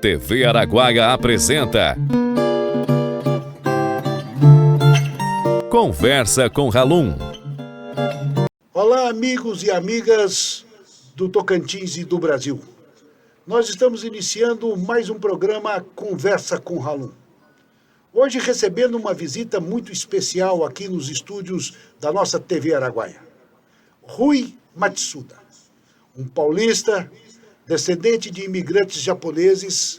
TV Araguaia apresenta Conversa com Halum. Olá, amigos e amigas do Tocantins e do Brasil. Nós estamos iniciando mais um programa Conversa com Halum. Hoje recebendo uma visita muito especial aqui nos estúdios da nossa TV Araguaia. Rui Matsuda, um paulista, descendente de imigrantes japoneses,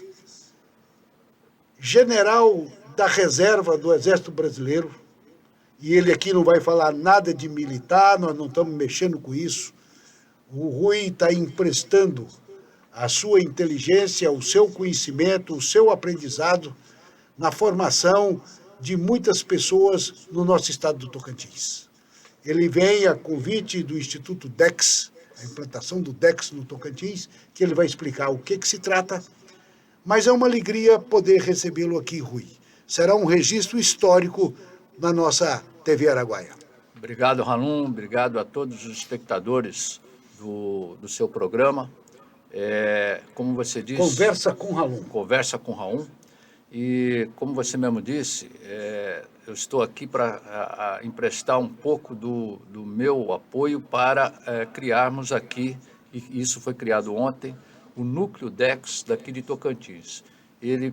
general da reserva do Exército Brasileiro, e ele aqui não vai falar nada de militar, nós não estamos mexendo com isso. O Rui está emprestando a sua inteligência, o seu conhecimento, o seu aprendizado na formação de muitas pessoas no nosso estado do Tocantins. Ele vem a convite do Instituto DEX, a implantação do DEX no Tocantins, que ele vai explicar o que se trata, mas é uma alegria poder recebê-lo aqui, Rui. Será um registro histórico na nossa TV Araguaia. Obrigado, Halum, obrigado a todos os espectadores do seu programa. Como você disse... Conversa com Halum. Conversa com Halum. E, como você mesmo disse, eu estou aqui para emprestar um pouco do meu apoio para criarmos aqui, e isso foi criado ontem, o Núcleo DEX daqui de Tocantins. Ele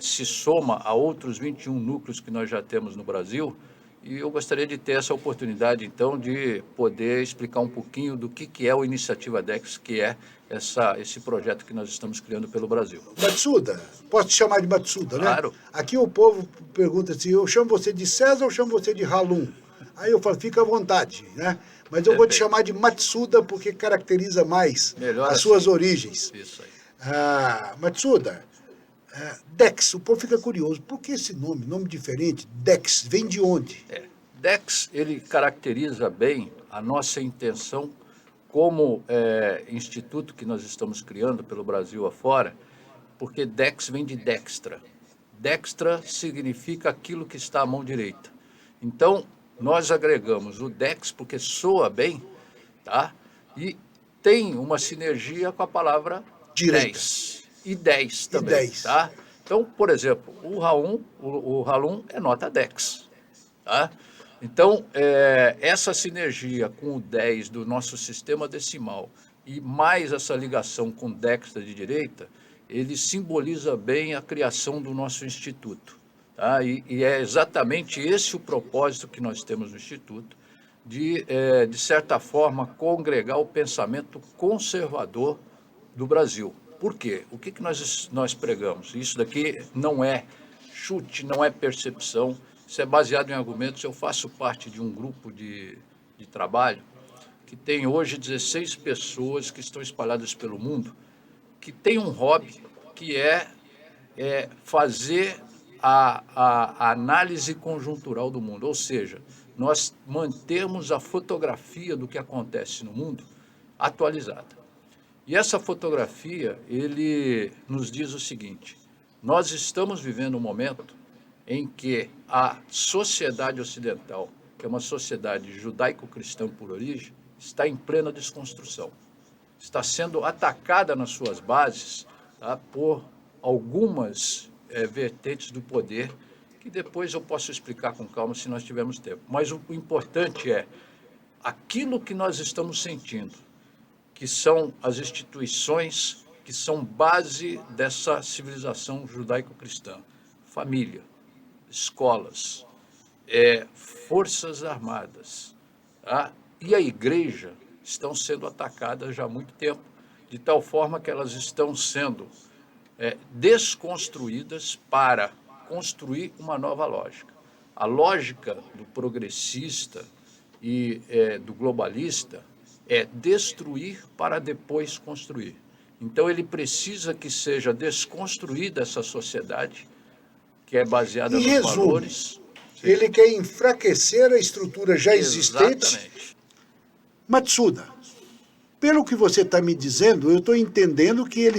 se soma a outros 21 núcleos que nós já temos no Brasil, e eu gostaria de ter essa oportunidade, então, de poder explicar um pouquinho do que é o Iniciativa DEX, que é esse projeto que nós estamos criando pelo Brasil. Matsuda, posso te chamar de Matsuda, né? Claro. Aqui o povo pergunta assim, eu chamo você de César ou chamo você de Halum? Aí eu falo, fica à vontade, né? Mas eu vou te chamar de Matsuda porque caracteriza mais as suas origens. Isso aí. Matsuda, DEX, o povo fica curioso. Por que esse nome diferente? DEX, vem de onde? DEX, ele caracteriza bem a nossa intenção como instituto que nós estamos criando pelo Brasil afora, porque DEX vem de Dextra. Dextra significa aquilo que está à mão direita. Então, nós agregamos o DEX porque soa bem, tá? E tem uma sinergia com a palavra direita. 10. E 10 também, 10. Tá? Então, por exemplo, o Halum é nota DEX, tá? Então, essa sinergia com o 10 do nosso sistema decimal e mais essa ligação com Dextra de direita, ele simboliza bem a criação do nosso instituto. Tá? E é exatamente esse o propósito que nós temos no Instituto, de certa forma, congregar o pensamento conservador do Brasil. Por quê? O que nós pregamos? Isso daqui não é chute, não é percepção, isso é baseado em argumentos. Eu faço parte de um grupo de trabalho que tem hoje 16 pessoas que estão espalhadas pelo mundo, que tem um hobby que é fazer a análise conjuntural do mundo, ou seja, nós mantemos a fotografia do que acontece no mundo atualizada. E essa fotografia, ele nos diz o seguinte: nós estamos vivendo um momento em que a sociedade ocidental, que é uma sociedade judaico-cristã por origem, está em plena desconstrução. Está sendo atacada nas suas bases, tá, por algumas vertentes do poder, que depois eu posso explicar com calma se nós tivermos tempo. Mas o importante é aquilo que nós estamos sentindo, que são as instituições que são base dessa civilização judaico-cristã. Família, escolas, forças armadas, tá? E a igreja estão sendo atacadas já há muito tempo, de tal forma que elas estão sendo desconstruídas para construir uma nova lógica. A lógica do progressista e do globalista é destruir para depois construir. Então, ele precisa que seja desconstruída essa sociedade, que é baseada nos valores. Ele quer enfraquecer a estrutura já existente. Exatamente. Matsuda, pelo que você está me dizendo, eu estou entendendo que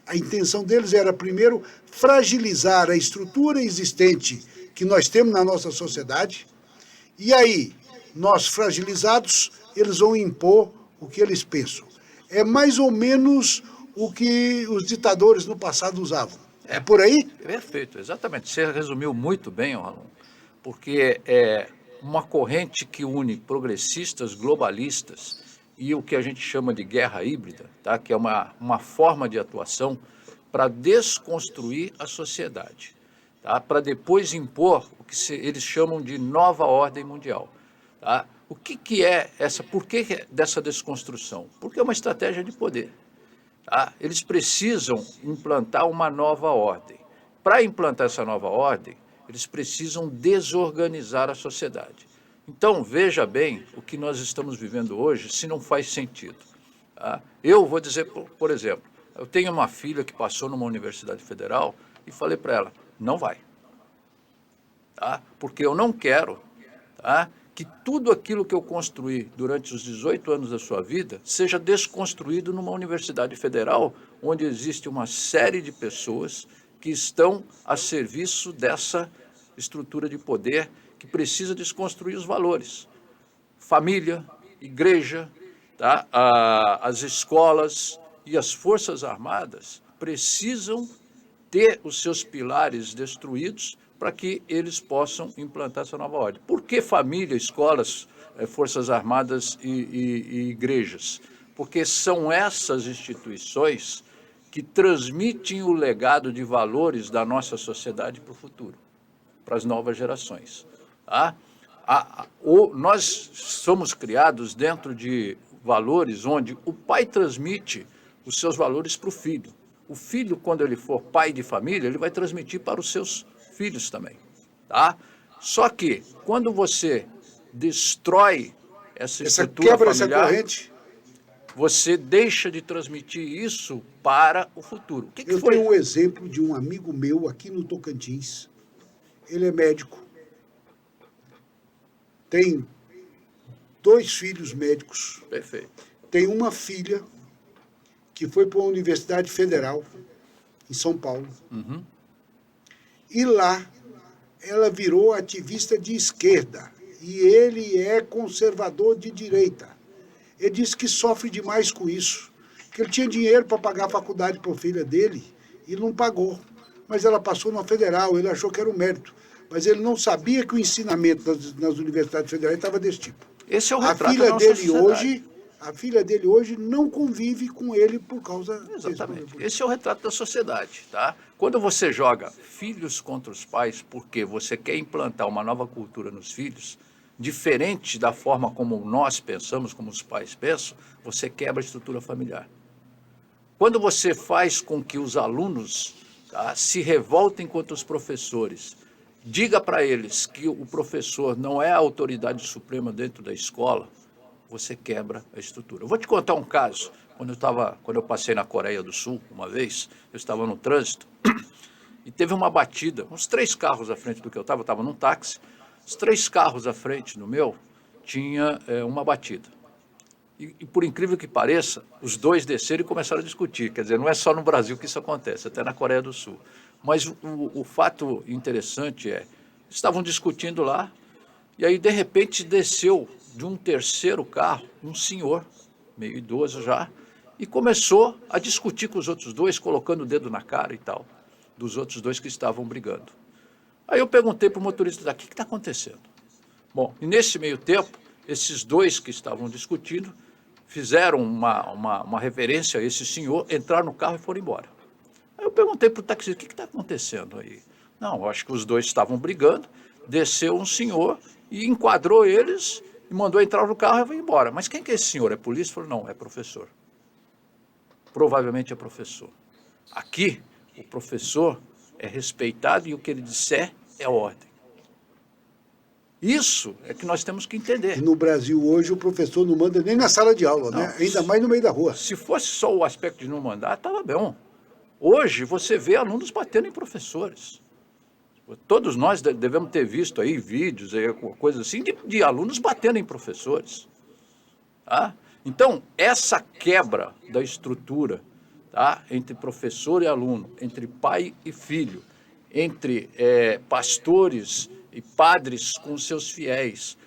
a intenção deles era, primeiro, fragilizar a estrutura existente que nós temos na nossa sociedade, e aí, nós fragilizados, eles vão impor o que eles pensam. É mais ou menos o que os ditadores no passado usavam. É por aí? Perfeito, exatamente. Você resumiu muito bem, Ramon, porque é uma corrente que une progressistas, globalistas e o que a gente chama de guerra híbrida, tá? Que é uma forma de atuação para desconstruir a sociedade, tá? Para depois impor o que eles chamam de nova ordem mundial. Tá? O que é essa? Por que dessa desconstrução? Porque é uma estratégia de poder. Tá? Eles precisam implantar uma nova ordem. Para implantar essa nova ordem, eles precisam desorganizar a sociedade. Então, veja bem o que nós estamos vivendo hoje, se não faz sentido. Tá? Eu vou dizer, por exemplo, eu tenho uma filha que passou numa universidade federal e falei para ela, não vai. Tá? Porque eu não quero, tá, que tudo aquilo que eu construí durante os 18 anos da sua vida seja desconstruído numa universidade federal, onde existe uma série de pessoas que estão a serviço dessa estrutura de poder que precisa desconstruir os valores. Família, igreja, tá? As escolas e as Forças Armadas precisam ter os seus pilares destruídos para que eles possam implantar essa nova ordem. Por que família, escolas, Forças Armadas e igrejas? Porque são essas instituições que transmitem o legado de valores da nossa sociedade para o futuro, para as novas gerações. Tá? Nós somos criados dentro de valores onde o pai transmite os seus valores para o filho. O filho, quando ele for pai de família, ele vai transmitir para os seus filhos também. Tá? Só que, quando você destrói essa estrutura quebra familiar, essa corrente, você deixa de transmitir isso para o futuro. O que eu foi? tenho um exemplo de um amigo meu aqui no Tocantins. Ele é médico. Tem 2 filhos médicos. Perfeito. Tem uma filha que foi para uma universidade federal em São Paulo. Uhum. E lá ela virou ativista de esquerda. E ele é conservador de direita. Ele disse que sofre demais com isso. Que ele tinha dinheiro para pagar a faculdade para a filha dele e não pagou. Mas ela passou na federal, ele achou que era um mérito. Mas ele não sabia que o ensinamento nas universidades federais estava desse tipo. Esse é o A retrato filha da nossa dele sociedade. hoje, a filha dele hoje não convive com ele por causa Exatamente. Esse é o retrato da sociedade, tá? Quando você joga filhos contra os pais porque você quer implantar uma nova cultura nos filhos, diferente da forma como nós pensamos, como os pais pensam, você quebra a estrutura familiar. Quando você faz com que os alunos, tá, se revoltem contra os professores, diga para eles que o professor não é a autoridade suprema dentro da escola, você quebra a estrutura. Eu vou te contar um caso. Quando eu passei na Coreia do Sul, uma vez, eu estava no trânsito e teve uma batida, uns 3 carros à frente do que eu estava num táxi, os 3 carros à frente do meu tinha uma batida. E por incrível que pareça, os 2 desceram e começaram a discutir. Quer dizer, não é só no Brasil que isso acontece, até na Coreia do Sul. Mas o fato interessante estavam discutindo lá, e aí, de repente, desceu de um terceiro carro um senhor, meio idoso já, e começou a discutir com os outros 2, colocando o dedo na cara e tal, dos outros 2 que estavam brigando. Aí eu perguntei para o motorista daqui, o que está acontecendo? Bom, e nesse meio tempo, esses 2 que estavam discutindo fizeram uma reverência a esse senhor, entraram no carro e foram embora. Aí eu perguntei para o taxista, o que está acontecendo aí? Não, eu acho que os 2 estavam brigando, desceu um senhor e enquadrou eles e mandou entrar no carro e foi embora. Mas quem que é esse senhor? É polícia? Falou, não, é professor. Provavelmente é professor. Aqui, o professor é respeitado e o que ele disser é ordem. Isso é que nós temos que entender. E no Brasil hoje o professor não manda nem na sala de aula, né? Ainda mais no meio da rua. Se fosse só o aspecto de não mandar, estava bom. Hoje você vê alunos batendo em professores. Todos nós devemos ter visto aí vídeos, coisas assim, de alunos batendo em professores. Tá? Então, essa quebra da estrutura, tá, entre professor e aluno, entre pai e filho, entre pastores e padres com seus fiéis,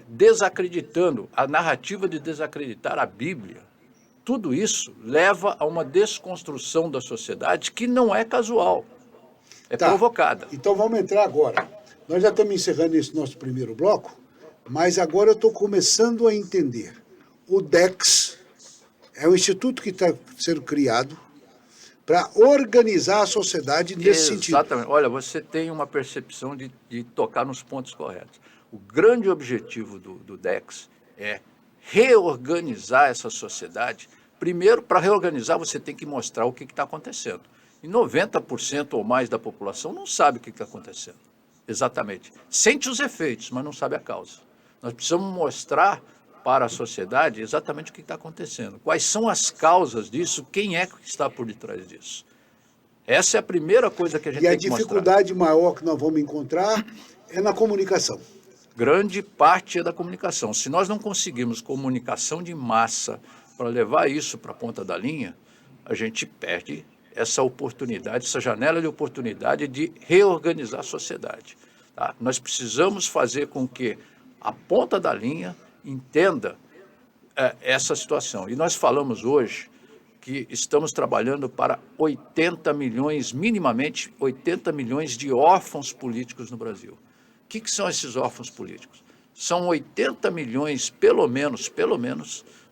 desacreditando, a narrativa de desacreditar a Bíblia, tudo isso leva a uma desconstrução da sociedade que não é casual, é provocada. Então vamos entrar agora. Nós já estamos encerrando esse nosso primeiro bloco, mas agora eu estou começando a entender. O DEX é um instituto que está sendo criado para organizar a sociedade nesse sentido. Exatamente. Olha, você tem uma percepção de tocar nos pontos corretos. O grande objetivo do DEX é reorganizar essa sociedade. Primeiro, para reorganizar, você tem que mostrar o que está acontecendo. E 90% ou mais da população não sabe o que está acontecendo. Exatamente. Sente os efeitos, mas não sabe a causa. Nós precisamos mostrar para a sociedade exatamente o que está acontecendo. Quais são as causas disso, quem é que está por detrás disso. Essa é a primeira coisa que a gente tem que mostrar. E a dificuldade maior que nós vamos encontrar é na comunicação. Grande parte é da comunicação. Se nós não conseguirmos comunicação de massa para levar isso para a ponta da linha, a gente perde essa oportunidade, essa janela de oportunidade de reorganizar a sociedade. Tá? Nós precisamos fazer com que a ponta da linha entenda essa situação. E nós falamos hoje que estamos trabalhando para 80 milhões, minimamente 80 milhões de órfãos políticos no Brasil. O que são esses órfãos políticos? São 80 milhões, pelo menos,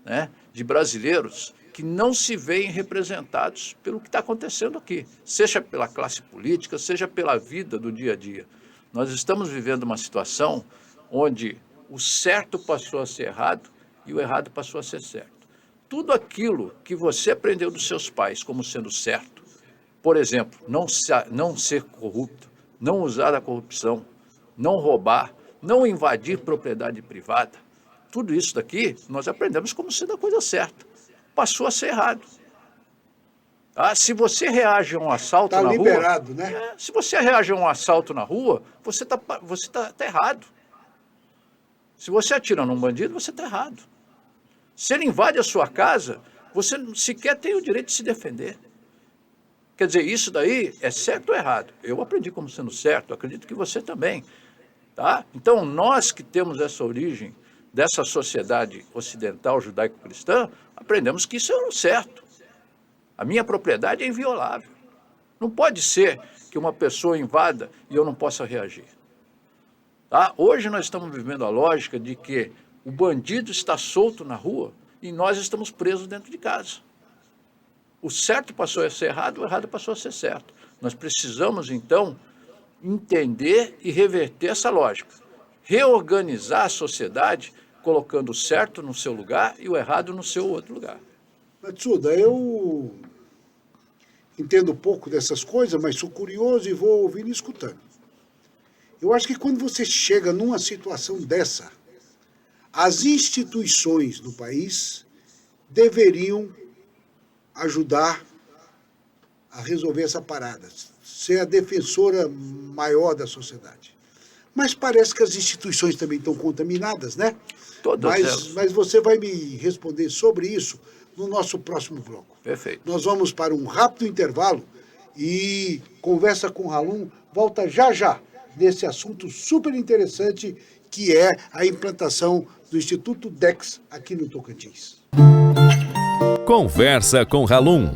né, de brasileiros que não se veem representados pelo que está acontecendo aqui, seja pela classe política, seja pela vida do dia a dia. Nós estamos vivendo uma situação onde o certo passou a ser errado e o errado passou a ser certo. Tudo aquilo que você aprendeu dos seus pais como sendo certo, por exemplo, não ser corrupto, não usar da corrupção, não roubar, não invadir propriedade privada, tudo isso daqui nós aprendemos como sendo a coisa certa. Passou a ser errado. Se você reage a um assalto na rua... Está liberado, né? Se você reage a um assalto na rua, você tá errado. Se você atira num bandido, você está errado. Se ele invade a sua casa, você sequer tem o direito de se defender. Quer dizer, isso daí é certo ou errado? Eu aprendi como sendo certo, acredito que você também. Tá? Então, nós que temos essa origem dessa sociedade ocidental judaico-cristã, aprendemos que isso é o certo. A minha propriedade é inviolável. Não pode ser que uma pessoa invada e eu não possa reagir. Tá? Hoje nós estamos vivendo a lógica de que o bandido está solto na rua e nós estamos presos dentro de casa. O certo passou a ser errado, o errado passou a ser certo. Nós precisamos, então, entender e reverter essa lógica. Reorganizar a sociedade colocando o certo no seu lugar e o errado no seu outro lugar. Matsuda, eu entendo pouco dessas coisas, mas sou curioso e vou ouvindo e escutando. Eu acho que quando você chega numa situação dessa, as instituições do país deveriam ajudar a resolver essa parada, ser a defensora maior da sociedade. Mas parece que as instituições também estão contaminadas, né? Mas você vai me responder sobre isso no nosso próximo bloco. Perfeito. Nós vamos para um rápido intervalo e Conversa com Halum volta já nesse assunto super interessante que é a implantação do Instituto DEX aqui no Tocantins. Conversa com Halum.